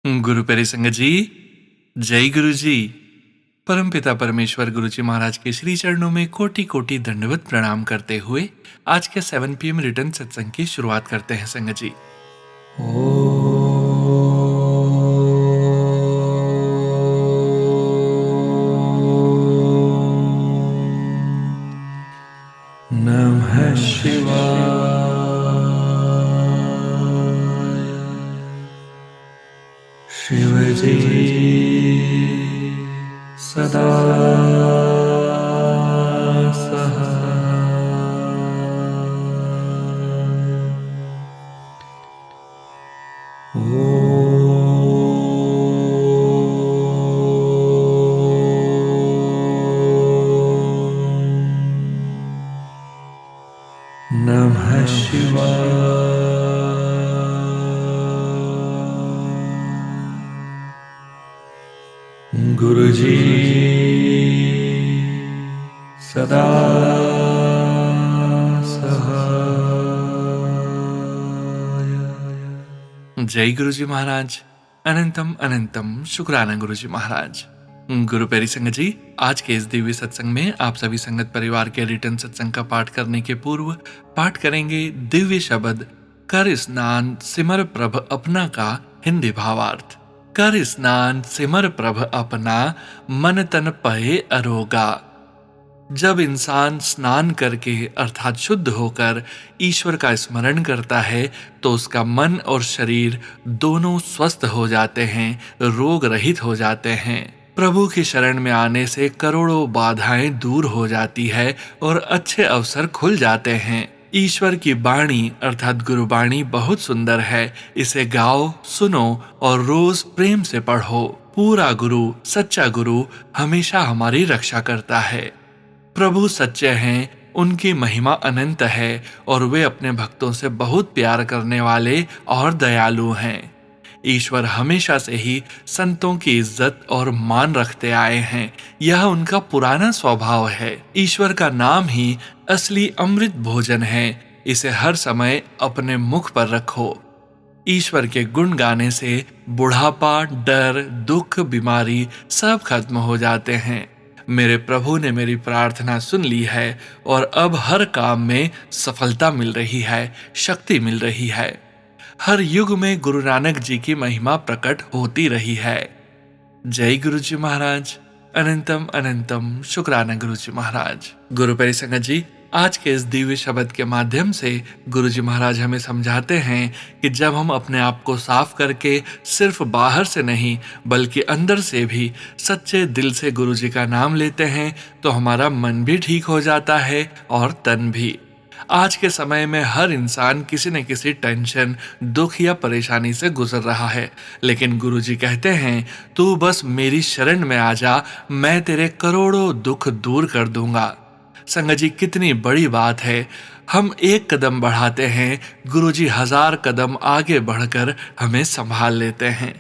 गुरु प्यारे संगत जी, जय गुरु जी। परमपिता परमेश्वर गुरु जी महाराज के श्री चरणों में कोटि कोटि दंडवत प्रणाम करते हुए आज के 7 PM रिटर्न सत्संग की शुरुआत करते हैं संगत जी। नमः शिवाय। शिव जी सदा नमः शिवाय। गुरु जी सदा सहाय। जय गुरु जी महाराज। अनंतम अनंतम शुक्राना गुरु जी महाराज। गुरु प्यारी संगत जी, आज के इस दिव्य सत्संग में आप सभी संगत परिवार के रिटर्न सत्संग का पाठ करने के पूर्व पाठ करेंगे दिव्य शब्द कर स्नान सिमर प्रभ अपना का हिंदी भावार्थ। कर स्नान सिमर प्रभ अपना मन तन पहे अरोगा। जब इंसान स्नान करके अर्थात शुद्ध होकर ईश्वर का स्मरण करता है तो उसका मन और शरीर दोनों स्वस्थ हो जाते हैं, रोग रहित हो जाते हैं। प्रभु की शरण में आने से करोड़ों बाधाएं दूर हो जाती है और अच्छे अवसर खुल जाते हैं। ईश्वर की वाणी अर्थात गुरुवाणी बहुत सुंदर है, इसे गाओ, सुनो और रोज प्रेम से पढ़ो। पूरा गुरु, सच्चा गुरु हमेशा हमारी रक्षा करता है। प्रभु सच्चे हैं, उनकी महिमा अनंत है और वे अपने भक्तों से बहुत प्यार करने वाले और दयालु हैं। ईश्वर हमेशा से ही संतों की इज्जत और मान रखते आए हैं, यह उनका पुराना स्वभाव है। ईश्वर का नाम ही असली अमृत भोजन है, इसे हर समय अपने मुख पर रखो। ईश्वर के गुण गाने से बुढ़ापा, डर, दुख, बीमारी सब खत्म हो जाते हैं। मेरे प्रभु ने मेरी प्रार्थना सुन ली है और अब हर काम में सफलता मिल रही है, शक्ति मिल रही है। हर युग में गुरु नानक जी की महिमा प्रकट होती रही है। जय गुरु जी महाराज। अनंतम अनंतम शुक्राना गुरु जी महाराज। गुरु प्यारी संगत जी, आज के इस दिव्य शब्द के माध्यम से गुरु जी महाराज हमें समझाते हैं कि जब हम अपने आप को साफ करके सिर्फ बाहर से नहीं बल्कि अंदर से भी सच्चे दिल से गुरु जी का नाम लेते हैं तो हमारा मन भी ठीक हो जाता है और तन भी। आज के समय में हर इंसान किसी न किसी टेंशन, दुख या परेशानी से गुजर रहा है, लेकिन गुरुजी कहते हैं तू बस मेरी शरण में आ जा, मैं तेरे करोड़ों दुख दूर कर दूंगा। संगत जी, कितनी बड़ी बात है। हम एक कदम बढ़ाते हैं, गुरुजी 1000 कदम आगे बढ़कर हमें संभाल लेते हैं।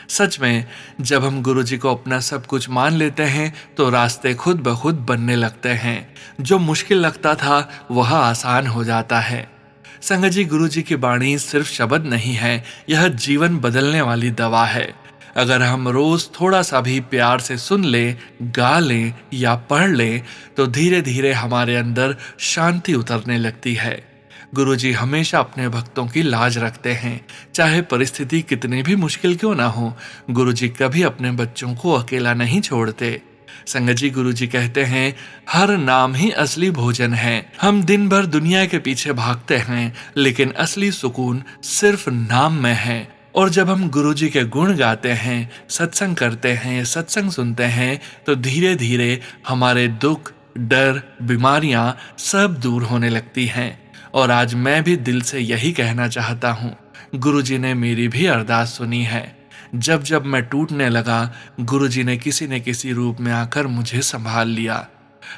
सच में जब हम गुरुजी को अपना सब कुछ मान लेते हैं तो रास्ते खुद ब खुद बनने लगते हैं। जो मुश्किल लगता था वह आसान हो जाता है। संगत जी, गुरुजी की वाणी सिर्फ शब्द नहीं है, यह जीवन बदलने वाली दवा है। अगर हम रोज थोड़ा सा भी प्यार से सुन लें, गा लें या पढ़ लें तो धीरे धीरे हमारे अंदर शांति उतरने लगती है। गुरुजी हमेशा अपने भक्तों की लाज रखते हैं, चाहे परिस्थिति कितनी भी मुश्किल क्यों ना हो। गुरुजी कभी अपने बच्चों को अकेला नहीं छोड़ते। संगत जी, गुरुजी कहते हैं हर नाम ही असली भोजन है। हम दिन भर दुनिया के पीछे भागते हैं लेकिन असली सुकून सिर्फ नाम में है। और जब हम गुरुजी के गुण गाते हैं, सत्संग करते हैं, सत्संग सुनते हैं तो धीरे धीरे हमारे दुख, डर, बीमारियां सब दूर होने लगती हैं। और आज मैं भी दिल से यही कहना चाहता हूँ, गुरुजी ने मेरी भी अरदास सुनी है। जब जब मैं टूटने लगा, गुरुजी ने किसी न किसी रूप में आकर मुझे संभाल लिया।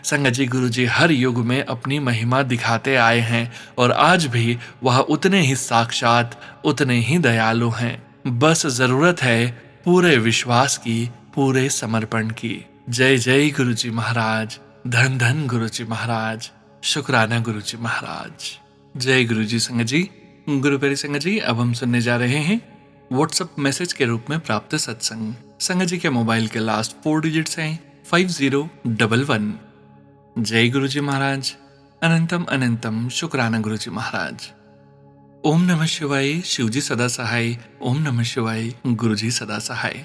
संगत जी, गुरुजी हर युग में अपनी महिमा दिखाते आए हैं और आज भी वह उतने ही साक्षात, उतने ही दयालु हैं। बस जरूरत है पूरे विश्वास की, पूरे समर्पण की। जय जय गुरुजी महाराज। धन धन गुरुजी महाराज। शुक्राना गुरुजी महाराज। जय गुरुजी। संगत जी, गुरु प्यारी संगत जी, अब हम सुनने जा रहे हैं व्हाट्सएप मैसेज के रूप में प्राप्त सत्संग। संगत जी के मोबाइल के लास्ट 4 डिजिट्स हैं 5011। जय गुरु जी महाराज। अनंतम अनंतम शुक्राना गुरु जी महाराज। ओम नमः शिवाय। शिवजी सदा सहाय। ओम नमः शिवाय। गुरु जी सदा सहाय।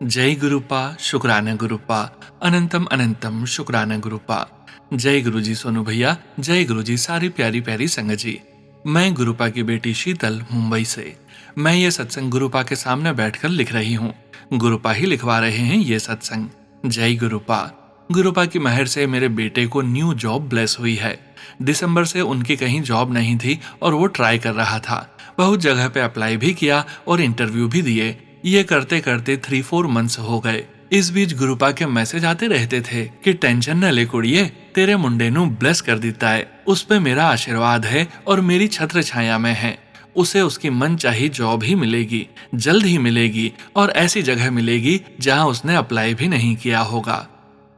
जय गुरुपा। शुक्राना गुरुपा। अनंतम अनंतम शुक्राना गुरुपा। जय गुरु जी सोनू भैया। जय गुरु जी सारी प्यारी प्यारी संगत जी। मैं गुरुपा की बेटी शीतल मुंबई से। मैं ये सत्संग गुरुपा के सामने बैठकर लिख रही हूँ। गुरुपा ही लिखवा रहे हैं ये सत्संग। जय गुरुपा। गुरुपा की मेहर से मेरे बेटे को न्यू जॉब ब्लेस हुई है। दिसंबर से उनकी कहीं जॉब नहीं थी और वो ट्राई कर रहा था। बहुत जगह पे अप्लाई भी किया और इंटरव्यू भी दिए। ये करते करते 3-4 मंथ्स हो गए। इस बीच गुरुपा के मैसेज आते रहते थे कि टेंशन न ले कुड़िए, तेरे मुंडे नु ब्लेस कर देता है, उस पे मेरा आशीर्वाद है और मेरी छत्र छाया में है। उसे उसकी मन चाही जॉब ही मिलेगी, जल्द ही मिलेगी और ऐसी जगह मिलेगी जहां उसने अप्लाई भी नहीं किया होगा।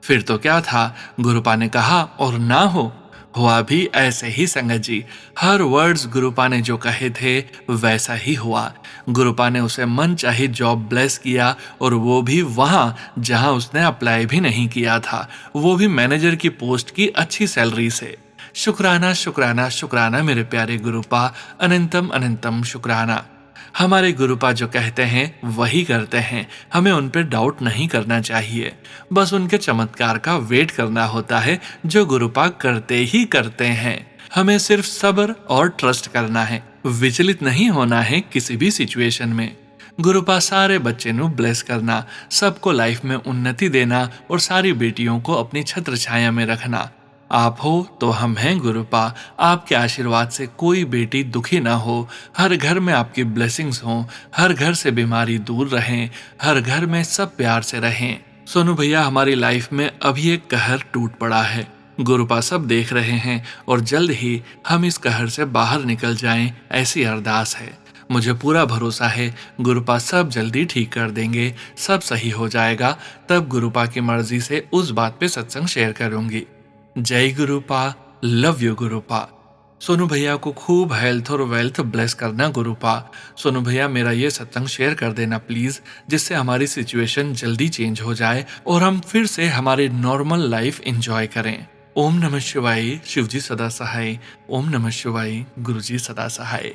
फिर तो क्या था, गुरुपा ने कहा और ना हो, हुआ भी ऐसे ही संगत जी। हर वर्ड्स गुरुपा ने जो कहे थे वैसा ही हुआ। गुरुपा ने उसे मन चाही जॉब ब्लेस किया और वो भी वहां जहां उसने अप्लाई भी नहीं किया था, वो भी मैनेजर की पोस्ट की अच्छी सैलरी से। शुक्राना शुक्राना शुक्राना मेरे प्यारे गुरुपा। अनंतम अनंतम शुक्राना। हमारे गुरुपा जो कहते हैं वही करते हैं। हमें उन पर डाउट नहीं करना चाहिए, बस उनके चमत्कार का वेट करना होता है जो गुरुपा करते ही करते हैं। हमें सिर्फ सब्र और ट्रस्ट करना है, विचलित नहीं होना है किसी भी सिचुएशन में। गुरुपा सारे बच्चे नु ब्लेस करना, सबको लाइफ में उन्नति देना और सारी बेटियों को अपनी छत्र छाया में रखना। आप हो तो हम हैं गुरुपा। आपके आशीर्वाद से कोई बेटी दुखी ना हो। हर घर में आपकी ब्लेसिंग्स हों। हर घर से बीमारी दूर रहें। हर घर में सब प्यार से रहें। सोनू भैया, हमारी लाइफ में अभी एक कहर टूट पड़ा है। गुरुपा सब देख रहे हैं और जल्द ही हम इस कहर से बाहर निकल जाएं, ऐसी अरदास है। मुझे पूरा भरोसा है गुरुपा सब जल्दी ठीक कर देंगे, सब सही हो जाएगा। तब गुरुपा की मर्जी से उस बात पे सत्संग शेयर करूंगी। जय गुरुपा। Love you गुरुपा। सोनू भैया को खूब हेल्थ और वेल्थ ब्लेस करना गुरुपा। सोनू भैया, मेरा ये सत्संग शेयर कर देना प्लीज, जिससे हमारी सिचुएशन जल्दी चेंज हो जाए और हम फिर से हमारी नॉर्मल लाइफ एंजॉय करें। ओम नमः शिवाय। शिवजी सदा सहाय। ओम नमः शिवाय। गुरुजी सदा सहाय।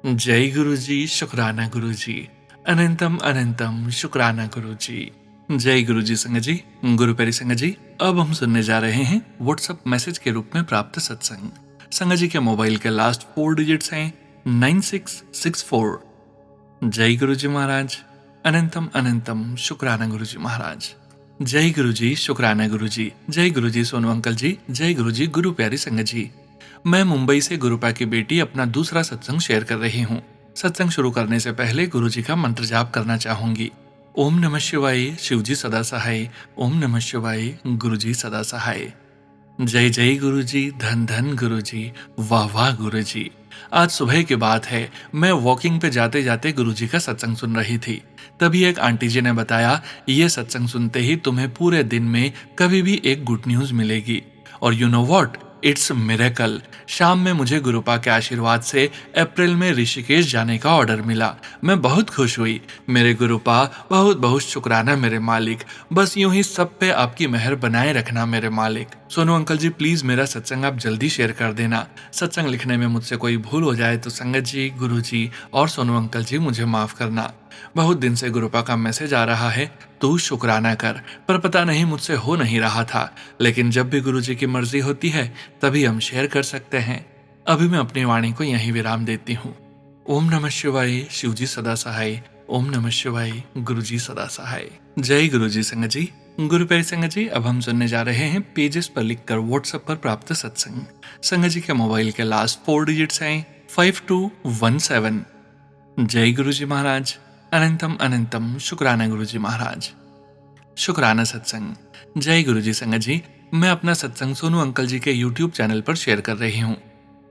जय गुरुजी। शुक्राना गुरुजी। अनंतम अनंतम शुक्राना गुरुजी। जय गुरु जी। संगत जी, गुरु प्यारी संगत जी, अब हम सुनने जा रहे हैं व्हाट्सएप मैसेज के रूप में प्राप्त सत्संग। संगत जी के मोबाइल के लास्ट 4 डिजिट्स हैं 9664। जय गुरु जी महाराज। अनंतम अनंतम शुक्राना गुरु जी महाराज। जय गुरु जी। शुक्राना गुरु जी। जय गुरु जी सोनू अंकल जी। जय गुरु जी। गुरु प्यारी संगत जी, मैं मुंबई से गुरुपा की बेटी अपना दूसरा सत्संग शेयर कर रही हूँ। सत्संग शुरू करने से पहले गुरु जी का मंत्र जाप करना चाहूंगी। ओम नमः शिवाय। शिवजी सदा सहाय। ओम नमः शिवाय। गुरुजी सदा सहाय। जय जय गुरुजी। धन धन गुरुजी। वाह वाह गुरुजी। आज सुबह की बात है, मैं वॉकिंग पे जाते जाते गुरुजी का सत्संग सुन रही थी। तभी एक आंटी जी ने बताया, ये सत्संग सुनते ही तुम्हें पूरे दिन में कभी भी एक गुड न्यूज मिलेगी। और you know what, it's miracle. शाम में मुझे गुरुपा के आशीर्वाद से अप्रैल में ऋषिकेश जाने का ऑर्डर मिला। मैं बहुत खुश हुई। मेरे गुरुपा, बहुत बहुत शुक्राना मेरे मालिक। बस यूं ही सब पे आपकी मेहर बनाए रखना मेरे मालिक। सोनू अंकल जी, प्लीज मेरा सत्संग आप जल्दी शेयर कर देना। सत्संग लिखने में मुझसे कोई भूल हो जाए तो संगत जी, गुरु जी और सोनू अंकल जी मुझे माफ करना। बहुत दिन से गुरुपा का मैसेज आ रहा है, तू शुक्राना कर, पर पता नहीं मुझसे हो नहीं रहा था। लेकिन जब भी गुरुजी की मर्जी होती है तभी हम शेयर कर सकते हैं। अभी मैं अपनी वाणी को यहीं विराम देती हूँ। ओम नमः शिवाय। शिवजी सदा सहाय। ओम नमः शिवाय। गुरुजी सदा सहाय। जय गुरुजी। संगत जी, गुरु प्यारी संगत जी, अब हम सुनने जा रहे हैं पेजेस पर लिखकर व्हाट्सएप पर प्राप्त सत्संग। संगत जी के मोबाइल के लास्ट 4 डिजिट्स हैं 5217। जय गुरुजी महाराज। अनंतम अनंतम शुक्राना गुरुजी महाराज। शुक्राना सत्संग। जय गुरुजी। संगत जी, मैं अपना सत्संग सोनू अंकल जी के YouTube चैनल पर शेयर कर रही हूँ।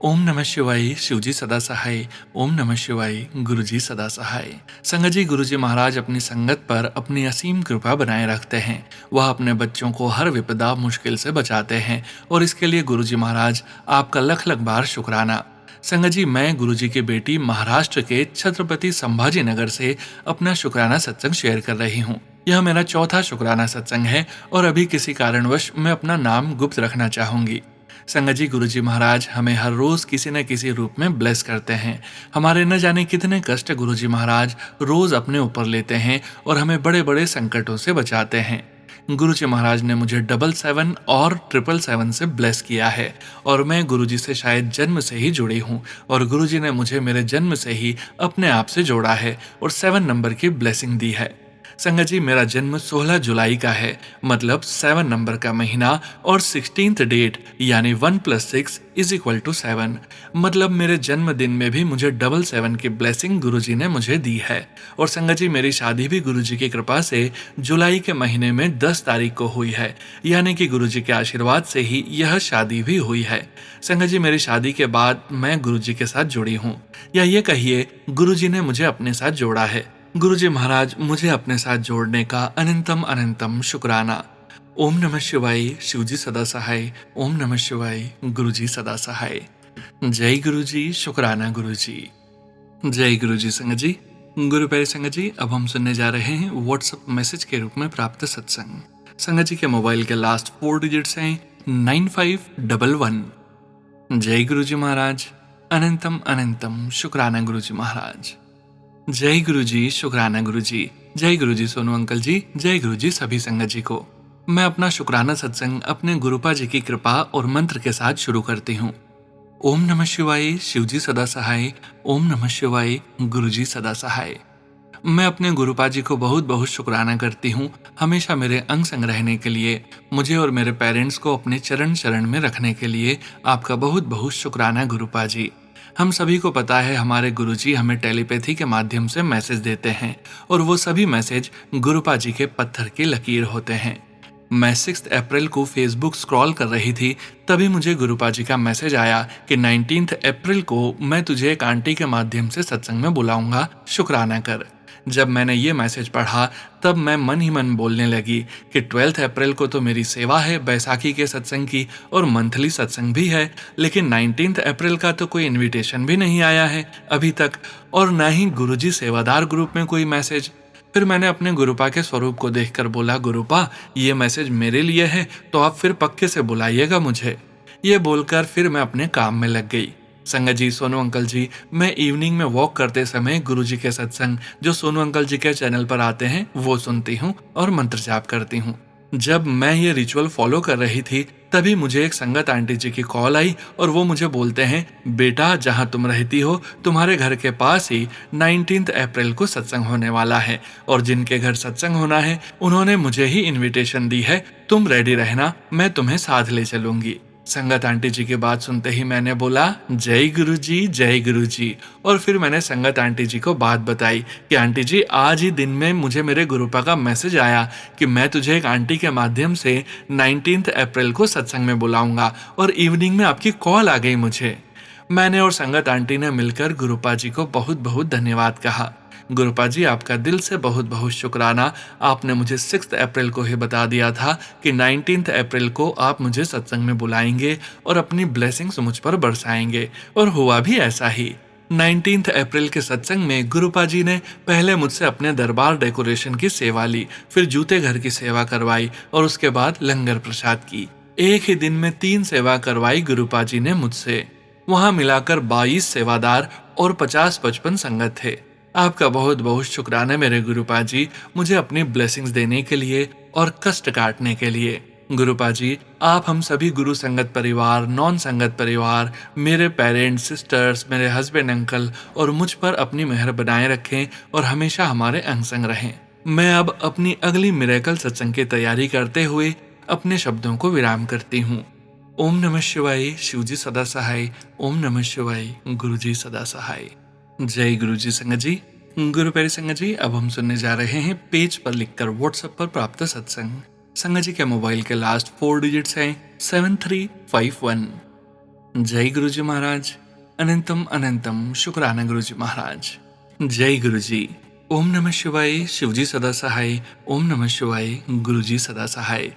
ओम नमः शिवाय। शिवजी सदा सहाय। ओम नमः शिवाय। गुरुजी सदा सहाय। संगत जी, गुरुजी महाराज अपनी संगत पर अपनी असीम कृपा बनाए रखते हैं। वह अपने बच्चों को हर विपदा मुश्किल से बचाते हैं और इसके लिए गुरुजी महाराज आपका लख लख बार शुक्राना। संगत जी, मैं गुरुजी की बेटी महाराष्ट्र के छत्रपति संभाजी नगर से अपना शुक्राना सत्संग शेयर कर रही हूँ। यह मेरा चौथा शुक्राना सत्संग है और अभी किसी कारणवश मैं अपना नाम गुप्त रखना चाहूंगी। संगत जी, गुरुजी महाराज हमें हर रोज किसी न किसी रूप में ब्लेस करते हैं। हमारे न जाने कितने कष्ट गुरुजी महाराज रोज अपने ऊपर लेते हैं और हमें बड़े बड़े संकटों से बचाते हैं। गुरुजी महाराज ने मुझे 777 और 777 से ब्लेस किया है और मैं गुरुजी से शायद जन्म से ही जुड़ी हूँ और गुरुजी ने मुझे मेरे जन्म से ही अपने आप से जोड़ा है और 7 नंबर की ब्लेसिंग दी है। संगत जी, मेरा जन्म 16 जुलाई का है, मतलब 7 नंबर का महीना और 16th डेट यानी 1 + 6 = 7, मतलब मेरे जन्मदिन में भी मुझे 777 की ब्लेसिंग गुरुजी ने मुझे दी है। और संगत जी, मेरी शादी भी गुरुजी की कृपा से जुलाई के महीने में 10 तारीख को हुई है, यानी कि गुरुजी के आशीर्वाद से ही यह शादी भी हुई है। संगत जी, मेरी शादी के बाद मैं गुरुजी के साथ जुड़ी हूँ, या ये कहिए गुरुजी ने मुझे अपने साथ जोड़ा है। गुरुजी महाराज, मुझे अपने साथ जोड़ने का अनंतम अनंतम शुक्राना। ओम नमः शिवाय, शिवजी सदा सहाय। ओम नमः शिवाय, गुरुजी सदा सहाय। जय गुरुजी, शुक्राना गुरुजी। जय गुरुजी। संगत जी, गुरु प्यारे संगत जी, अब हम सुनने जा रहे हैं व्हाट्सएप मैसेज के रूप में प्राप्त सत्संग। संगत जी के मोबाइल के लास्ट 4 डिजिट्स हैं 9511। जय गुरुजी महाराज, अनंतम अनंतम शुक्राना गुरुजी महाराज। जय गुरुजी, शुक्राना गुरुजी। जय गुरुजी सोनू अंकल जी। जय गुरुजी सभी संगत जी को। मैं अपना शुक्राना सत्संग अपने गुरुपा जी की कृपा और मंत्र के साथ शुरू करती हूँ। ओम नमः शिवाय, शिवजी सदा सहाय। ओम नमः शिवाय, गुरुजी सदा सहाय। मैं अपने गुरुपा जी को बहुत बहुत शुक्राना करती हूँ, हमेशा मेरे अंग संग रहने के लिए, मुझे और मेरे पेरेंट्स को अपने चरण शरण में रखने के लिए आपका बहुत बहुत शुक्राना गुरुपा जी। हम सभी को पता है हमारे गुरुजी हमें टेलीपैथी के माध्यम से मैसेज देते हैं और वो सभी मैसेज गुरुपा जी के पत्थर की लकीर होते हैं। मैं 6 अप्रैल को फेसबुक स्क्रॉल कर रही थी, तभी मुझे गुरुपा जी का मैसेज आया कि 19 अप्रैल को मैं तुझे एक आंटी के माध्यम से सत्संग में बुलाऊंगा, शुक्राना कर। जब मैंने ये मैसेज पढ़ा तब मैं मन ही मन बोलने लगी कि 12 अप्रैल को तो मेरी सेवा है बैसाखी के सत्संग की और मंथली सत्संग भी है, लेकिन 19 अप्रैल का तो कोई इनविटेशन भी नहीं आया है अभी तक, और न ही गुरुजी सेवादार ग्रुप में कोई मैसेज। फिर मैंने अपने गुरुपा के स्वरूप को देखकर बोला, गुरुपा ये मैसेज मेरे लिए है तो आप फिर पक्के से बुलाइएगा मुझे। ये बोलकर फिर मैं अपने काम में लग गई। संगत जी, सोनू अंकल जी, मैं इवनिंग में वॉक करते समय गुरुजी के सत्संग जो सोनू अंकल जी के चैनल पर आते हैं वो सुनती हूँ और मंत्र जाप करती हूँ। जब मैं ये रिचुअल फॉलो कर रही थी तभी मुझे एक संगत आंटी जी की कॉल आई और वो मुझे बोलते हैं, बेटा जहाँ तुम रहती हो तुम्हारे घर के पास ही 19 अप्रैल को सत्संग होने वाला है और जिनके घर सत्संग होना है उन्होंने मुझे ही इन्विटेशन दी है, तुम रेडी रहना, मैं तुम्हें साथ ले चलूंगी। संगत आंटी जी की बात सुनते ही मैंने बोला, जय गुरुजी, जय गुरुजी। और फिर मैंने संगत आंटी जी को बात बताई कि आंटी जी आज ही दिन में मुझे मेरे गुरुपा का मैसेज आया कि मैं तुझे एक आंटी के माध्यम से 19 अप्रैल को सत्संग में बुलाऊंगा और इवनिंग में आपकी कॉल आ गई मुझे। मैंने और संगत आंटी ने मिलकर गुरुपा जी को बहुत बहुत धन्यवाद कहा। गुरुपा जी, आपका दिल से बहुत बहुत शुक्राना। आपने मुझे 6 अप्रैल को ही बता दिया था कि 19 अप्रैल को आप मुझे सत्संग में बुलाएंगे और अपनी ब्लेसिंग्स मुझ पर बरसाएंगे, और हुआ भी ऐसा ही। 19 अप्रैल के सत्संग में गुरुपा जी ने पहले मुझसे अपने दरबार डेकोरेशन की सेवा ली, फिर जूते घर की सेवा करवाई और उसके बाद लंगर प्रसाद की। एक ही दिन में 3 सेवा करवाई गुरुपा जी ने मुझसे। वहां मिलाकर 22 सेवादार और 50-55 संगत थे। आपका बहुत बहुत शुक्राना मेरे गुरुपा जी, मुझे अपनी ब्लेसिंग्स देने के लिए और कष्ट काटने के लिए। गुरुपा जी, आप हम सभी गुरु संगत परिवार, नॉन संगत परिवार, मेरे पेरेंट्स, सिस्टर्स, मेरे हस्बैंड, अंकल और मुझ पर अपनी मेहर बनाए रखें और हमेशा हमारे अंग संग रहें। मैं अब अपनी अगली मिरेकल सत्संग की तैयारी करते हुए अपने शब्दों को विराम करती हूँ। ओम नमः शिवाय, शिवजी सदा सहाय। ओम नमः शिवाय, गुरुजी सदा सहाय। जय गुरुजी। संगत जी, गुरु प्यारे संगत जी, अब हम सुनने जा रहे हैं पेज पर लिखकर व्हाट्सएप पर प्राप्त सत्संग। संगत जी के मोबाइल के लास्ट 4 डिजिट्स हैं 7351। जय गुरुजी महाराज, अनंतम अनंतम शुक्राना गुरुजी महाराज। जय गुरुजी। ओम नमः शिवाय, शिवजी सदा सहाय। ओम नमः शिवाय, गुरुजी सदा सहाय।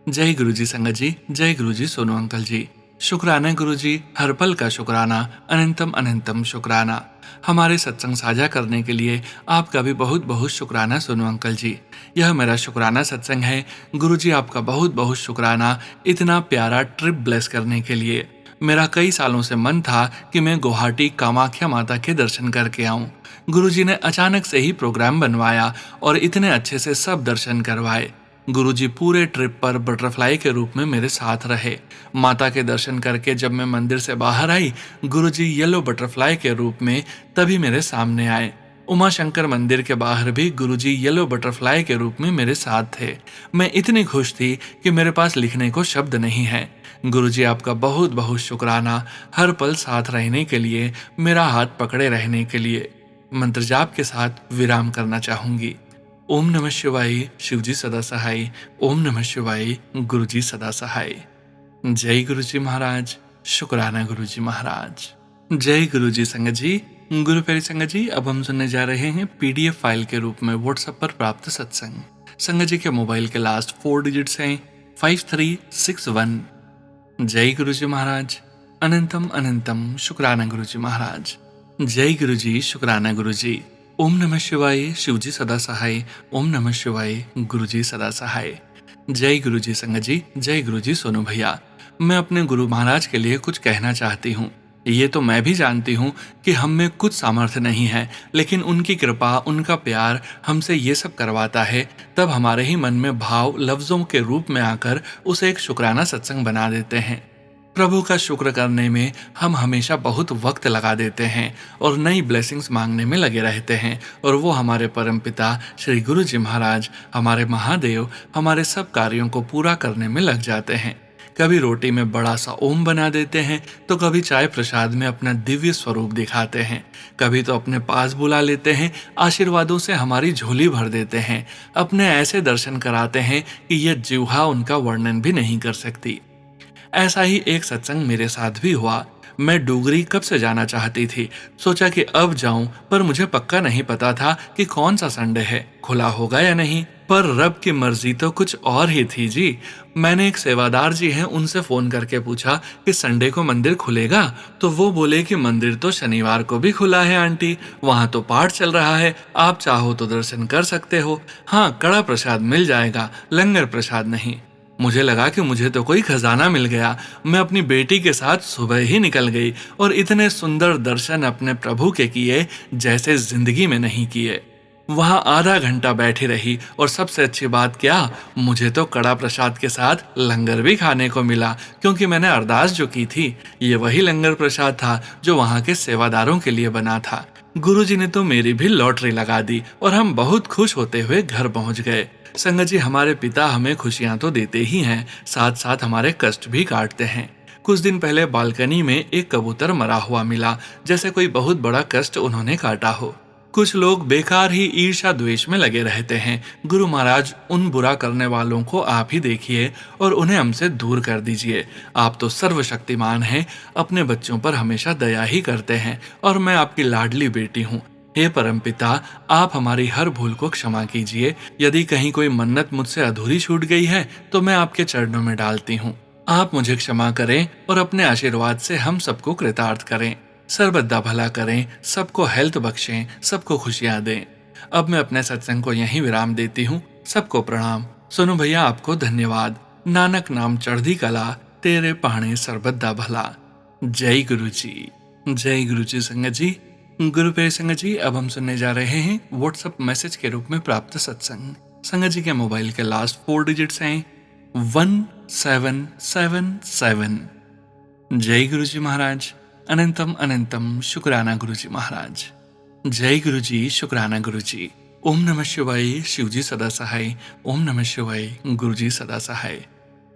जय गुरुजी। संगत जी, जय गुरुजी सोनू अंकल जी। शुक्राना गुरुजी, हर पल का शुक्राना, अनंतम अनंतम शुक्राना। हमारे सत्संग साझा करने के लिए आपका भी बहुत बहुत शुक्राना सोनू अंकल जी। यह मेरा शुक्राना सत्संग है। गुरुजी आपका बहुत बहुत शुक्राना इतना प्यारा ट्रिप ब्लेस करने के लिए। मेरा कई सालों से मन था कि मैं गुवाहाटी कामाख्या माता के दर्शन करके आऊं। गुरुजी ने अचानक से ही प्रोग्राम बनवाया और इतने अच्छे से सब दर्शन करवाए। गुरुजी पूरे ट्रिप पर बटरफ्लाई के रूप में मेरे साथ रहे। माता के दर्शन करके जब मैं मंदिर से बाहर आई, गुरुजी येलो बटरफ्लाई के रूप में तभी मेरे सामने आए। उमा शंकर मंदिर के बाहर भी गुरुजी येलो बटरफ्लाई के रूप में मेरे साथ थे। मैं इतनी खुश थी कि मेरे पास लिखने को शब्द नहीं है। गुरुजी आपका बहुत बहुत शुक्राना, हर पल साथ रहने के लिए, मेरा हाथ पकड़े रहने के लिए। मंत्र जाप के साथ विराम करना चाहूंगी। ओम नमः शिवाय, शिवजी सदा सहाय। ओम नमः शिवाय, गुरुजी सदा सहाय। जय गुरुजी महाराज। शुक्राना गुरुजी महाराज। जय गुरुजी संगत जी। गुरु प्यारी संगत जी, अब हम सुनने जा रहे हैं पीडीएफ फाइल के रूप में व्हाट्सएप पर प्राप्त सत्संग। संगत जी के मोबाइल के लास्ट 4 डिजिट्स हैं 5361। जय गुरुजी महाराज। अनंतम अनंतम शुक्राना गुरुजी महाराज। जय गुरुजी, शुक्राना गुरुजी। ओम नमः शिवाय, शिवजी सदा सहाय। ओम नमः शिवाय, गुरुजी सदा सहाय। जय गुरुजी संगत जी। जय गुरुजी सोनू भैया। मैं अपने गुरु महाराज के लिए कुछ कहना चाहती हूँ। ये तो मैं भी जानती हूँ कि हम में कुछ सामर्थ्य नहीं है, लेकिन उनकी कृपा, उनका प्यार हमसे ये सब करवाता है। तब हमारे ही मन में भाव लफ्जों के रूप में आकर उसे एक शुक्राना सत्संग बना देते हैं। प्रभु का शुक्र करने में हम हमेशा बहुत वक्त लगा देते हैं और नई ब्लेसिंग्स मांगने में लगे रहते हैं, और वो हमारे परमपिता श्री गुरु जी महाराज, हमारे महादेव, हमारे सब कार्यों को पूरा करने में लग जाते हैं। कभी रोटी में बड़ा सा ओम बना देते हैं, तो कभी चाय प्रसाद में अपना दिव्य स्वरूप दिखाते हैं, कभी तो अपने पास बुला लेते हैं, आशीर्वादों से हमारी झोली भर देते हैं, अपने ऐसे दर्शन कराते हैं कि यह जिह्वा उनका वर्णन भी नहीं कर सकती। ऐसा ही एक सत्संग मेरे साथ भी हुआ। मैं डोगरी कब से जाना चाहती थी, सोचा कि अब जाऊं, पर मुझे पक्का नहीं पता था कि कौन सा संडे है, खुला होगा या नहीं। पर रब की मर्जी तो कुछ और ही थी जी। मैंने एक सेवादार जी हैं, उनसे फोन करके पूछा कि संडे को मंदिर खुलेगा, तो वो बोले कि मंदिर तो शनिवार को भी खुला है आंटी, वहां तो पाठ चल रहा है, आप चाहो तो दर्शन कर सकते हो। हाँ, कड़ा प्रसाद मिल जाएगा, लंगर प्रसाद नहीं। मुझे लगा कि मुझे तो कोई खजाना मिल गया। मैं अपनी बेटी के साथ सुबह ही निकल गई और इतने सुंदर दर्शन अपने प्रभु के किए जैसे जिंदगी में नहीं किए। वहां आधा घंटा बैठी रही, और सबसे अच्छी बात क्या, मुझे तो कड़ा प्रसाद के साथ लंगर भी खाने को मिला, क्योंकि मैंने अरदास जो की थी ये वही लंगर प्रसाद था जो वहां के सेवादारों के लिए बना था। गुरुजी ने तो मेरी भी लॉटरी लगा दी और हम बहुत खुश होते हुए घर पहुंच गए। संगत जी, हमारे पिता हमें खुशियां तो देते ही हैं, साथ साथ हमारे कष्ट भी काटते हैं। कुछ दिन पहले बालकनी में एक कबूतर मरा हुआ मिला, जैसे कोई बहुत बड़ा कष्ट उन्होंने काटा हो। कुछ लोग बेकार ही ईर्ष्या द्वेष में लगे रहते हैं। गुरु महाराज, उन बुरा करने वालों को आप ही देखिए और उन्हें हमसे दूर कर दीजिए। आप तो सर्वशक्तिमान हैं, अपने बच्चों पर हमेशा दया ही करते हैं, और मैं आपकी लाडली बेटी हूँ। हे परमपिता, आप हमारी हर भूल को क्षमा कीजिए। यदि कहीं कोई मन्नत मुझसे अधूरी छूट गई है तो मैं आपके चरणों में डालती हूँ। आप मुझे क्षमा करें और अपने आशीर्वाद से हम सबको कृतार्थ करें। सर्वदा भला करें, सबको हेल्थ बख्शें, सबको खुशियां दें। अब मैं अपने सत्संग को यहीं विराम देती हूँ। सबको प्रणाम। सोनू भैया, आपको धन्यवाद। नानक नाम चढ़दी कला, तेरे पहाड़े सर्वदा भला। जय गुरु जी। जय गुरु जी संगत जी। गुरु प्यारे संगत जी, अब हम सुनने जा रहे हैं व्हाट्सएप मैसेज के रूप में प्राप्त सत्संग। संगत जी के मोबाइल के लास्ट 4 डिजिट्स हैं 1777। जय गुरु जी महाराज। अनंतम अनंतम शुक्राना गुरु जी महाराज। जय गुरु जी, शुक्राना गुरु जी। ओम नमः शिवाय, शिवजी सदा सहाय। ओम नमः शिवाय, गुरु जी सदा सहाय।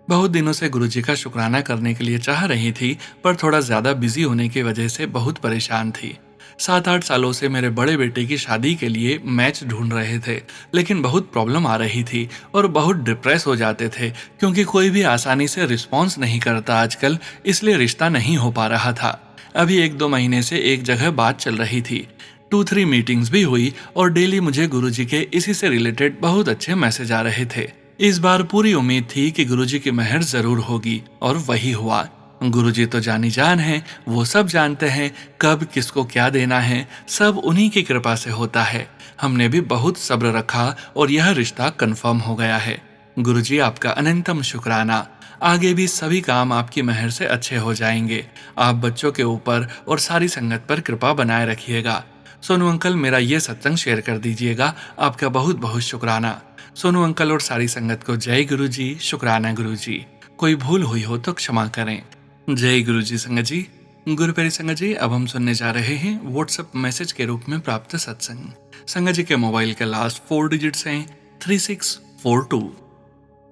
बहुत दिनों से गुरु जी का शुक्राना करने के लिए चाह रही थी, पर थोड़ा ज्यादा बिजी होने की वजह से बहुत परेशान थी। 7-8 सालों से मेरे बड़े बेटे की शादी के लिए मैच ढूंढ रहे थे, लेकिन बहुत प्रॉब्लम आ रही थी और बहुत डिप्रेस हो जाते थे, क्योंकि कोई भी आसानी से रिस्पॉन्स नहीं करता आजकल, इसलिए रिश्ता नहीं हो पा रहा था। अभी 1-2 महीने से एक जगह बात चल रही थी, 2-3 मीटिंग्स भी हुई, और डेली मुझे गुरुजी के इसी से रिलेटेड बहुत अच्छे मैसेज आ रहे थे। इस बार पूरी उम्मीद थी कि गुरुजी की मेहर जरूर होगी, और वही हुआ। गुरुजी तो जानी जान है, वो सब जानते हैं कब किसको क्या देना है, सब उन्हीं की कृपा से होता है। हमने भी बहुत सब्र रखा और यह रिश्ता कंफर्म हो गया है। गुरुजी आपका अनंतम शुक्राना। आगे भी सभी काम आपकी मेहर से अच्छे हो जाएंगे। आप बच्चों के ऊपर और सारी संगत पर कृपा बनाए रखिएगा। सोनू अंकल, मेरा ये सत्संग शेयर कर दीजिएगा। आपका बहुत बहुत शुक्राना। सोनू अंकल और सारी संगत को जय गुरुजी, शुक्राना गुरुजी। कोई भूल हुई हो तो क्षमा करें। जय गुरुजी संगत जी। गुरु प्यारी संगत जी, अब हम सुनने जा रहे हैं व्हाट्सएप मैसेज के रूप में प्राप्त सत्संग। संगत जी के मोबाइल के लास्ट 4 डिजिट्स हैं 3642।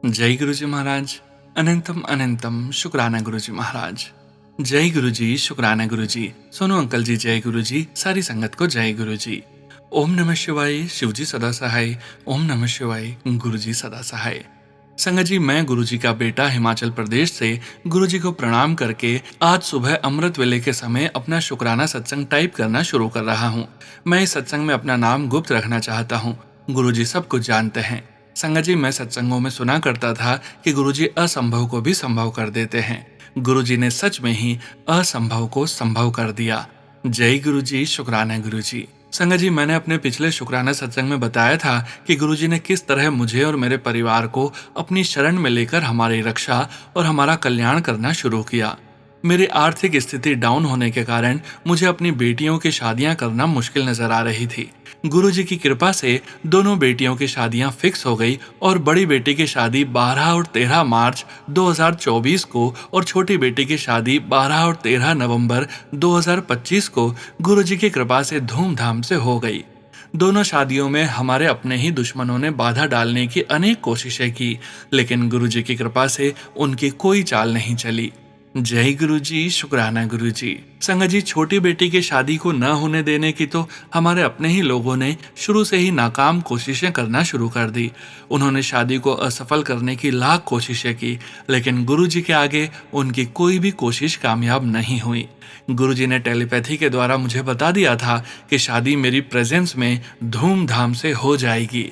जय गुरुजी महाराज। अनंतम अनंतम शुक्राना गुरुजी महाराज। जय गुरुजी, शुक्राना गुरुजी। सोनू अंकल जी जय गुरुजी, सारी संगत को जय गुरुजी। ओम नमः शिवाय, शिवजी सदा सहाय। ओम नमः शिवाय, गुरुजी सदा सहाय। संगत जी, मैं गुरुजी का बेटा हिमाचल प्रदेश से गुरुजी को प्रणाम करके आज सुबह अमृत वेले के समय अपना शुक्राना सत्संग टाइप करना शुरू कर रहा हूँ। मैं इस सत्संग में अपना नाम गुप्त रखना चाहता हूँ। गुरुजी सब कुछ जानते हैं। संगत जी, मैं सत्संगों में सुना करता था कि गुरुजी असंभव को भी संभव कर देते हैं। गुरुजी ने सच में ही असंभव को संभव कर दिया। जय गुरुजी, शुक्राना गुरुजी। संगत जी, मैंने अपने पिछले शुक्राना सत्संग में बताया था कि गुरुजी ने किस तरह मुझे और मेरे परिवार को अपनी शरण में लेकर हमारी रक्षा और हमारा कल्याण करना शुरू किया। मेरी आर्थिक स्थिति डाउन होने के कारण मुझे अपनी बेटियों की शादियां करना मुश्किल नजर आ रही थी। गुरुजी की कृपा से दोनों बेटियों की शादियां फिक्स हो गई और बड़ी बेटी की शादी 12 और 13 मार्च 2024 को और छोटी बेटी की शादी 12 और 13 नवंबर 2025 को गुरुजी की कृपा से धूमधाम से हो गई। दोनों शादियों में हमारे अपने ही दुश्मनों ने बाधा डालने की अनेक कोशिशें की, लेकिन गुरुजी की कृपा से उनकी कोई चाल नहीं चली। जय गुरुजी, शुक्राना गुरुजी। संगत जी, छोटी बेटी की शादी को न होने देने की तो हमारे अपने ही लोगों ने शुरू से ही नाकाम कोशिशें करना शुरू कर दी। उन्होंने शादी को असफल करने की लाख कोशिशें की, लेकिन गुरुजी के आगे उनकी कोई भी कोशिश कामयाब नहीं हुई। गुरुजी ने टेलीपैथी के द्वारा मुझे बता दिया था कि शादी मेरी प्रेजेंस में धूमधाम से हो जाएगी।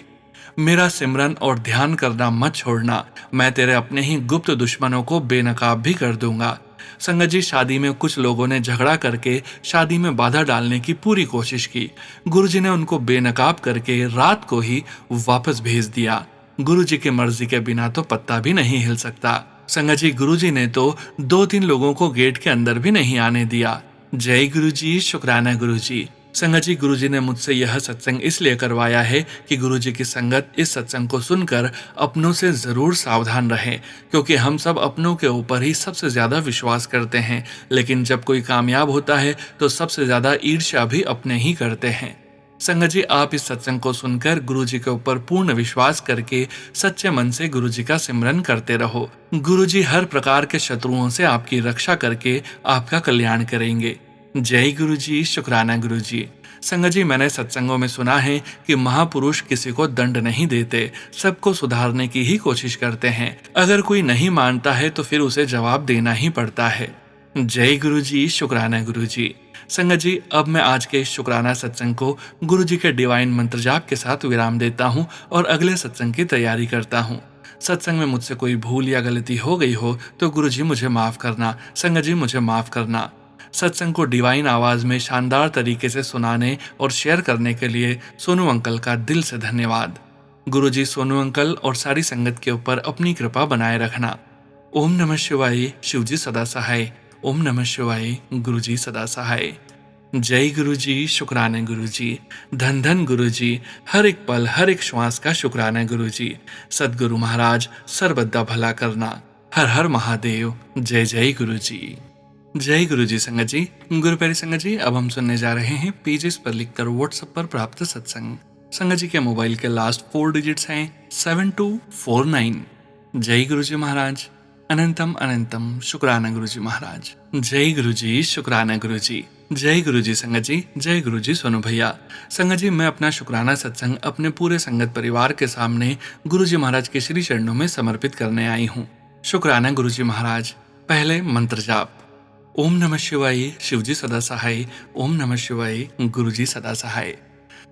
मेरा सिमरन और ध्यान करना मत छोड़ना, मैं तेरे अपने ही गुप्त दुश्मनों को बेनकाब भी कर दूंगा। संगत जी, शादी में कुछ लोगों ने झगड़ा करके शादी में बाधा डालने की पूरी कोशिश की। गुरुजी ने उनको बेनकाब करके रात को ही वापस भेज दिया। गुरुजी की मर्जी के बिना तो पत्ता भी नहीं हिल सकता। संगत जी, गुरुजी ने तो 2-3 लोगों को गेट के अंदर भी नहीं आने दिया। जय गुरुजी, शुक्राना गुरुजी। संगत जी, गुरुजी ने मुझसे यह सत्संग इसलिए करवाया है कि गुरुजी की संगत इस सत्संग को सुनकर अपनों से जरूर सावधान रहें, क्योंकि हम सब अपनों के ऊपर ही सबसे ज्यादा विश्वास करते हैं, लेकिन जब कोई कामयाब होता है तो सबसे ज्यादा ईर्ष्या भी अपने ही करते हैं। संगत जी, आप इस सत्संग को सुनकर गुरुजी के ऊपर पूर्ण विश्वास करके सच्चे मन से गुरुजी का सिमरन करते रहो। गुरुजी हर प्रकार के शत्रुओं से आपकी रक्षा करके आपका कल्याण करेंगे। जय गुरुजी, शुक्राना गुरुजी। संगत जी, मैंने सत्संगों में सुना है कि महापुरुष किसी को दंड नहीं देते, सबको सुधारने की ही कोशिश करते हैं। अगर कोई नहीं मानता है तो फिर उसे जवाब देना ही पड़ता है। जय गुरुजी, शुक्राना गुरुजी। संगत जी, अब मैं आज के शुक्राना सत्संग को गुरुजी के डिवाइन मंत्र जाप के साथ विराम देता हूँ और अगले सत्संग की तैयारी करता हूँ। सत्संग में मुझसे कोई भूल या गलती हो गई हो तो गुरुजी मुझे माफ करना। संगत जी, मुझे माफ करना। सत्संग को डिवाइन आवाज में शानदार तरीके से सुनाने और शेयर करने के लिए सोनू अंकल का दिल से धन्यवाद। गुरुजी सोनू अंकल और सारी संगत के ऊपर अपनी कृपा बनाए रखना। ओम नमः शिवाय, शिवजी सदा सहाय। ओम नमः शिवाय, गुरुजी सदा सहाय। जय गुरुजी, शुक्राना गुरुजी। धन धन गुरुजी, हर एक पल हर एक श्वास का शुक्राना गुरुजी। सदगुरु महाराज सर्वदा भला करना। हर हर महादेव। जय जय गुरुजी। जय गुरुजी संगत जी। गुरु प्यारी संगत जी, अब हम सुनने जा रहे हैं पेजेस पर लिखकर व्हाट्सएप पर प्राप्त सत्संग। संगत जी के मोबाइल के लास्ट 4 डिजिट्स हैं 7249। जय गुरुजी महाराज। अनंतम अनंतम शुक्राना गुरुजी महाराज। जय गुरुजी, शुक्राना गुरुजी। जय गुरुजी संगत जी। जय गुरुजी सोनू भैया। संगत जी, मैं अपना शुक्राना सत्संग अपने पूरे संगत परिवार के सामने गुरुजी महाराज के श्री चरणों में समर्पित करने आई हूँ। शुक्राना गुरुजी महाराज। पहले मंत्र जाप। ओम नमः शिवाय, शिवजी सदा सहाय। ओम नमः शिवाय, गुरुजी सदा सहाय।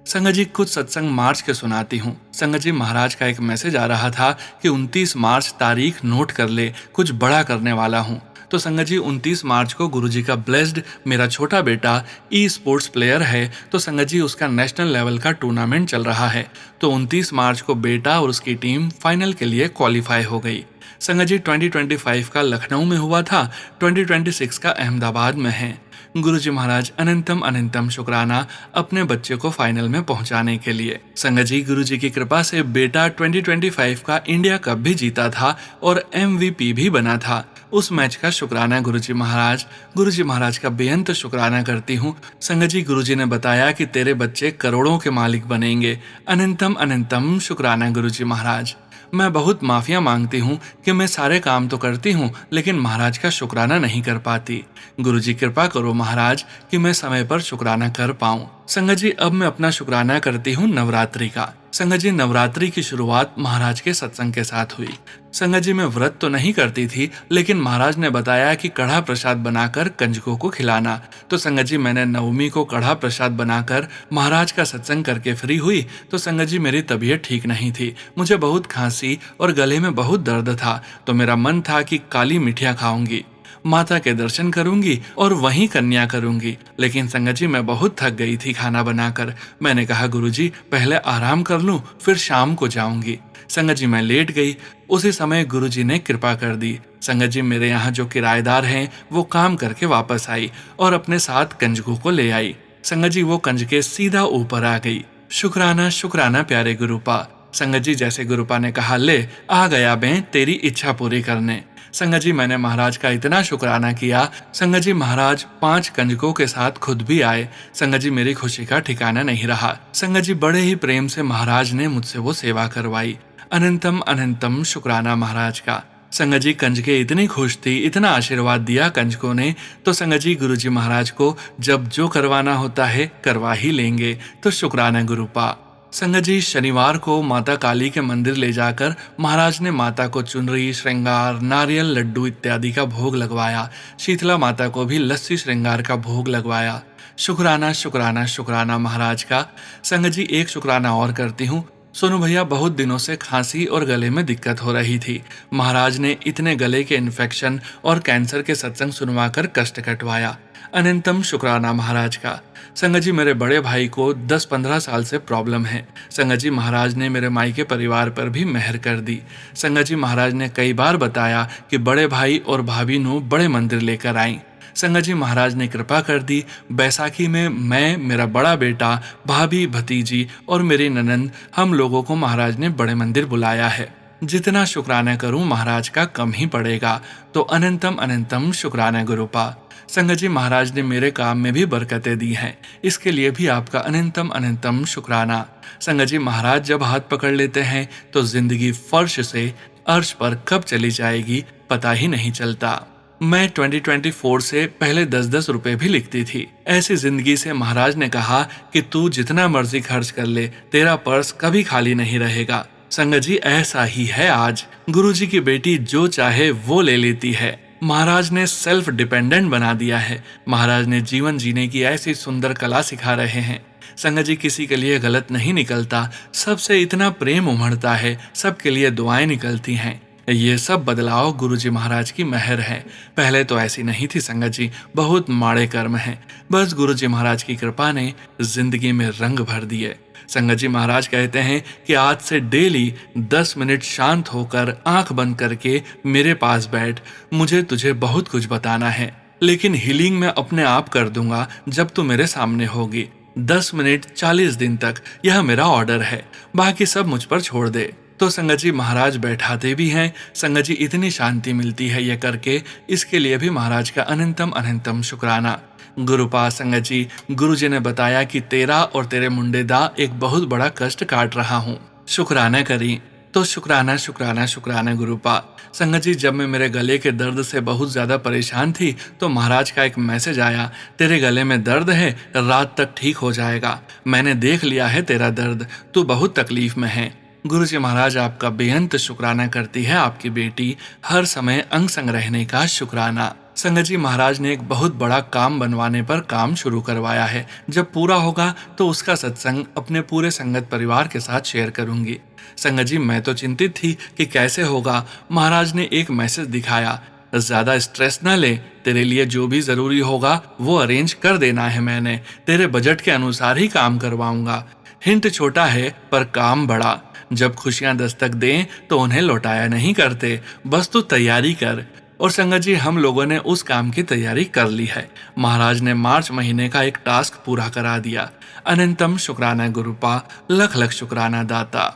संगत जी, कुछ सत्संग मार्च के सुनाती हूँ। संगत जी, महाराज का एक मैसेज आ रहा था कि 29 मार्च तारीख नोट कर ले, कुछ बड़ा करने वाला हूँ। तो संगत जी 29 मार्च को गुरुजी का ब्लेस्ड मेरा छोटा बेटा ई स्पोर्ट्स प्लेयर है, तो संगत जी उसका नेशनल लेवल का टूर्नामेंट चल रहा है। तो 29 मार्च को बेटा और उसकी टीम फाइनल के लिए क्वालिफाई हो गई। संगत जी 2025 का लखनऊ में हुआ था, 2026 का अहमदाबाद में है। गुरुजी महाराज अनंतम अनंतम शुक्राना अपने बच्चे को फाइनल में पहुंचाने के लिए। संगत जी गुरुजी की कृपा से बेटा 2025 का इंडिया कप भी जीता था और MVP भी बना था। उस मैच का शुक्राना गुरुजी महाराज का बेअंत शुक्राना करती हूँ। संगत जी गुरुजी ने बताया कि तेरे बच्चे करोड़ों के मालिक बनेंगे। अनंतम अनंतम शुक्राना गुरुजी महाराज। मैं बहुत माफिया मांगती हूँ कि मैं सारे काम तो करती हूँ लेकिन महाराज का शुक्राना नहीं कर पाती। गुरुजी कृपा करो महाराज कि मैं समय पर शुक्राना कर पाऊँ। संगत जी अब मैं अपना शुक्राना करती हूँ नवरात्रि का। संगत जी नवरात्रि की शुरुआत महाराज के सत्संग के साथ हुई। संगत जी मैं व्रत तो नहीं करती थी लेकिन महाराज ने बताया कि कढ़ा प्रसाद बनाकर कंजकों को खिलाना। तो संगत जी मैंने नवमी को कढ़ा प्रसाद बनाकर महाराज का सत्संग करके फ्री हुई। तो संगत जी मेरी तबीयत ठीक नहीं थी, मुझे बहुत खांसी और गले में बहुत दर्द था। तो मेरा मन था कि काली मिठिया खाऊंगी, माता के दर्शन करूंगी और वहीं कन्या करूंगी। लेकिन संगत जी मैं बहुत थक गई थी खाना बनाकर। मैंने कहा गुरुजी पहले आराम कर लूं फिर शाम को जाऊंगी। संगत जी मैं लेट गई। उसी समय गुरुजी ने कृपा कर दी। संगत जी मेरे यहाँ जो किराएदार हैं वो काम करके वापस आई और अपने साथ कंजकों को ले आई। संगत जी वो कंजके सीधा ऊपर आ गई। शुक्राना शुक्राना प्यारे गुरुपा। संगत जी जैसे गुरुपा ने कहा ले आ गया बे तेरी इच्छा पूरी करने। संगत जी मैंने महाराज का इतना शुक्राना किया। संगत जी महाराज 5 कंजकों के साथ खुद भी आए। संगत जी मेरी खुशी का ठिकाना नहीं रहा। संगत जी बड़े ही प्रेम से महाराज ने मुझसे वो सेवा करवाई। अनंतम अनंतम शुक्राना महाराज का। संगत जी कंजके इतनी खुश थी, इतना आशीर्वाद दिया कंजकों ने। तो संगत जी गुरुजी महाराज को जब जो करवाना होता है करवा ही लेंगे। तो शुक्राना गुरुपा। संगत जी शनिवार को माता काली के मंदिर ले जाकर महाराज ने माता को चुनरी श्रृंगार नारियल लड्डू इत्यादि का भोग लगवाया। शीतला माता को भी लस्सी श्रृंगार का भोग लगवाया। शुक्राना शुक्राना शुक्राना महाराज का। संगत जी एक शुक्राना और करती हूँ। सोनू भैया बहुत दिनों से खांसी और गले में दिक्कत हो रही थी। महाराज ने इतने गले के इन्फेक्शन और कैंसर के सत्संग सुनवाकर कष्ट कटवाया। अनंतम शुक्राना महाराज का। संगत जी मेरे बड़े भाई को 10-15 साल से प्रॉब्लम है। संगत जी महाराज ने मेरे माई के परिवार पर भी मेहर कर दी। संगत जी महाराज ने कई बार बताया कि बड़े भाई और भाभी नु बड़े मंदिर लेकर आई। संगत जी महाराज ने कृपा कर दी। बैसाखी में मैं, मेरा बड़ा बेटा, भाभी, भतीजी और मेरी ननंद हम लोगों को महाराज ने बड़े मंदिर बुलाया है। जितना शुक्राना करूं महाराज का कम ही पड़ेगा। तो अनंतम अनंतम शुक्राना गुरुपा। संगत जी महाराज ने मेरे काम में भी बरकतें दी हैं, इसके लिए भी आपका अनंतम अनंतम शुक्राना। संगत जी महाराज जब हाथ पकड़ लेते हैं तो जिंदगी फर्श से अर्श पर कब चली जाएगी पता ही नहीं चलता। मैं 2024 से पहले 10-10 रुपए भी लिखती थी। ऐसी जिंदगी से महाराज ने कहा कि तू जितना मर्जी खर्च कर ले, तेरा पर्स कभी खाली नहीं रहेगा। संगत जी ऐसा ही है आज। गुरुजी की बेटी जो चाहे वो ले लेती है। महाराज ने सेल्फ डिपेंडेंट बना दिया है। महाराज ने जीवन जीने की ऐसी सुंदर कला सिखा रहे हैं। संगत जी किसी के लिए गलत नहीं निकलता, सबसे इतना प्रेम उमड़ता है, सबके लिए दुआएं निकलती हैं। ये सब बदलाव गुरुजी महाराज की मेहर है। पहले तो ऐसी नहीं थी संगत जी, बहुत माड़े कर्म हैं। बस गुरुजी महाराज की कृपा ने जिंदगी में रंग भर दिए। संगत जी महाराज कहते हैं कि आज से डेली 10 मिनट शांत होकर आंख बंद करके मेरे पास बैठ, मुझे तुझे बहुत कुछ बताना है, लेकिन हीलिंग मैं अपने आप कर दूंगा जब तू मेरे सामने होगी। 10 मिनट 40 दिन तक, यह मेरा ऑर्डर है, बाकी सब मुझ पर छोड़ दे। तो संगत जी महाराज बैठाते भी हैं। संगत जी इतनी शांति मिलती है ये करके, इसके लिए भी महाराज का अनंतम अनंतम शुक्राना। गुरुपा। संगत जी गुरुजी ने बताया कि तेरा और तेरे मुंडे दा एक बहुत बड़ा कष्ट काट रहा हूँ, शुक्राना करी। तो शुक्राना शुक्राना शुक्राना गुरुपा। संगत जी जब मैं मेरे गले के दर्द से बहुत ज्यादा परेशान थी तो महाराज का एक मैसेज आया, तेरे गले में दर्द है, रात तक ठीक हो जाएगा, मैंने देख लिया है तेरा दर्द, तू बहुत तकलीफ में है। गुरुजी महाराज आपका बेअंत शुक्राना करती है आपकी बेटी, हर समय अंग संग रहने का शुक्राना। संगत जी महाराज ने एक बहुत बड़ा काम बनवाने पर काम शुरू करवाया है। जब पूरा होगा तो उसका सत्संग अपने पूरे संगत परिवार के साथ शेयर करूंगी। संगत जी मैं तो चिंतित थी कि कैसे होगा। महाराज ने एक मैसेज दिखाया, ज्यादा स्ट्रेस ना ले, तेरे लिए जो भी जरूरी होगा वो अरेंज कर देना है मैंने, तेरे बजट के अनुसार ही काम करवाऊंगा। हिंट छोटा है पर काम बड़ा। जब खुशियां दस्तक दें तो उन्हें लौटाया नहीं करते, बस तू तैयारी कर। और संगत जी, हम लोगों ने उस काम की तैयारी कर ली है। महाराज ने मार्च महीने का एक टास्क पूरा करा दिया। अनंतम शुक्राना गुरुपा, लख लख शुक्राना दाता।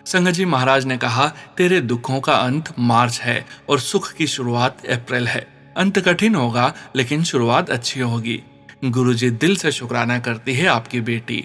संगत जी, महाराज ने कहा, तेरे दुखों का अंत मार्च है और सुख की शुरुआत अप्रैल है। अंत कठिन होगा लेकिन शुरुआत अच्छी होगी। गुरुजी दिल से शुक्राना करती है आपकी बेटी।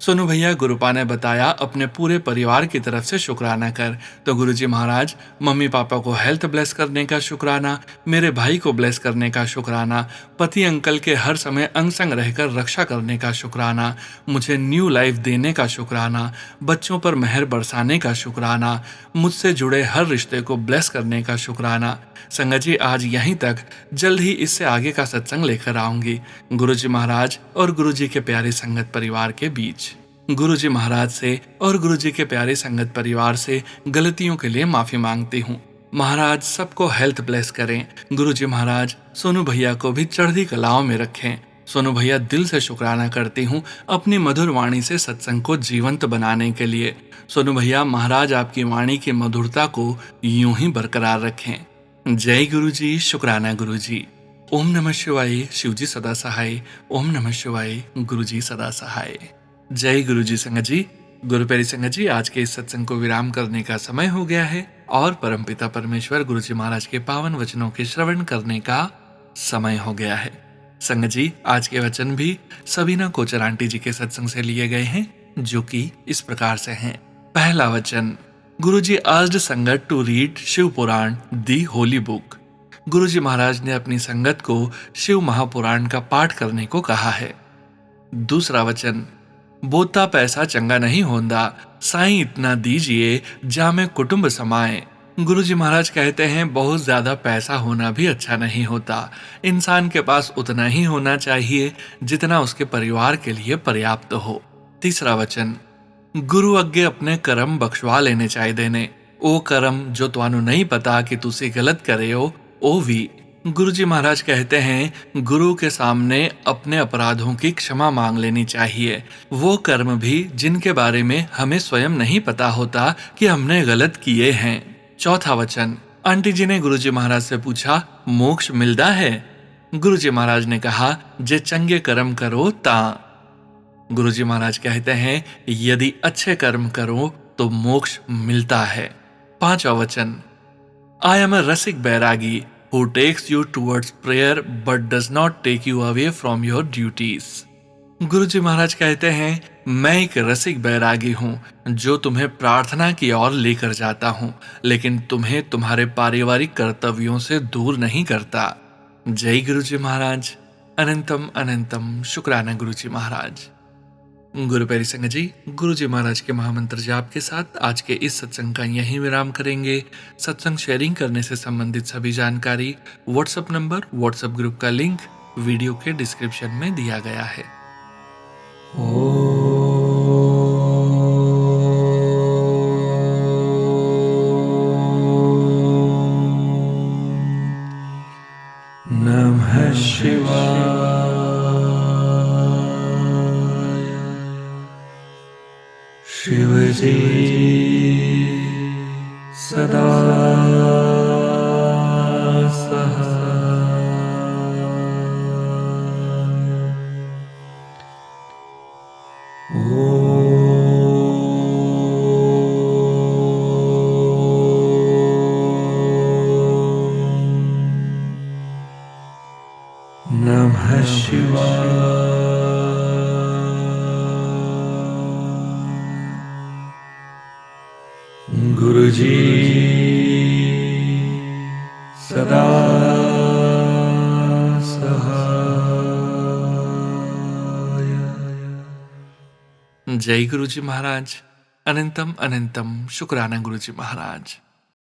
सोनू भैया, गुरुपा ने बताया अपने पूरे परिवार की तरफ से शुक्राना कर। तो गुरुजी महाराज, मम्मी पापा को हेल्थ ब्लेस करने का शुक्राना, मेरे भाई को ब्लेस करने का शुक्राना, पति अंकल के हर समय अंग संग रहकर रक्षा करने का शुक्राना, मुझे न्यू लाइफ देने का शुक्राना, बच्चों पर मेहर बरसाने का शुक्राना, मुझसे जुड़े हर रिश्ते को ब्लेस करने का शुक्राना। संगत जी, आज यहीं तक, जल्द ही इससे आगे का सत्संग लेकर आऊंगी गुरुजी महाराज और गुरुजी के प्यारे संगत परिवार के बीच। गुरुजी महाराज से और गुरुजी के प्यारे संगत परिवार से गलतियों के लिए माफी मांगती हूँ। महाराज सबको हेल्थ ब्लेस करें। गुरुजी महाराज सोनू भैया को भी चढ़ती कलाओं में रखें। सोनू भैया, दिल से शुक्राना करती हूँ अपनी मधुर वाणी से सत्संग को जीवंत बनाने के लिए। सोनू भैया, महाराज आपकी वाणी की मधुरता को यूं ही बरकरार रखें। जय गुरुजी, शुक्राना गुरुजी। ओम नमः शिवाय, शिवजी सदा सहाय। ओम नमः शिवाय, गुरुजी सदा सहाय। जय गुरुजी। संगत जी, गुरु प्यारी संगत जी, आज के इस सत्संग को विराम करने का समय हो गया है और परमपिता परमेश्वर गुरुजी महाराज के पावन वचनों के श्रवण करने का समय हो गया है। संगत जी, आज के वचन भी सबीना कोचर आंटी जी के सत्संग से लिए गए हैं, जो कि इस प्रकार से हैं। पहला वचन, Guruji asked sangat to read Shiv Puran the holy book. Guruji Maharaj ने अपनी संगत को शिव महापुराण का पाठ करने को कहा है। दूसरा वचन, बोता पैसा चंगा नहीं होंदा, साईं इतना दीजिए जामे कुटुंब समाए। गुरुजी महाराज कहते हैं, बहुत ज्यादा पैसा होना भी अच्छा नहीं होता। इंसान के पास उतना ही होना चाहिए जितना उसके परिवार के लिए पर्याप्त हो। तीसरा वचन, गुरु अगे अपने कर्म बख्शवा लेने चाहिए ने। ओ कर्म जो तुहानू नहीं पता कि तुसी गलत करे हो, ओ भी। गुरुजी महाराज कहते हैं, गुरु के सामने अपने अपराधों की क्षमा मांग लेनी चाहिए, वो कर्म भी जिनके बारे में हमें स्वयं नहीं पता होता कि हमने गलत किए हैं। चौथा वचन, आंटी जी ने गुरुजी महाराज से पूछा, मोक्ष मिलता है? गुरुजी महाराज ने कहा, जे चंगे कर्म करो ता। गुरुजी महाराज कहते हैं, यदि अच्छे कर्म करो तो मोक्ष मिलता है। पांचवा वचन, I am a Rasik Bairagi who takes you towards prayer but does not take you away from your duties। गुरुजी महाराज कहते हैं, मैं एक रसिक बैरागी हूँ जो तुम्हें प्रार्थना की ओर लेकर जाता हूँ, लेकिन तुम्हें तुम्हारे पारिवारिक कर्तव्यों से दूर नहीं करता। जय गुरुजी महाराज। अनंतम अनंतम शुक्राना गुरुजी महाराज। गुरु प्यारी संगत जी, गुरुजी महाराज के महामंत्र जाप के साथ आज के इस सत्संग का यहीं विराम करेंगे। सत्संग शेयरिंग करने से संबंधित सभी जानकारी, व्हाट्सएप नंबर, व्हाट्सएप ग्रुप का लिंक वीडियो के डिस्क्रिप्शन में दिया गया है। नमः शिवाय। शिवजी सदा सहाय। नमः शिवाय। गुरुजी सदा सहाय। जय गुरुजी महाराज। अनंतम अनंतम शुक्राना गुरुजी महाराज।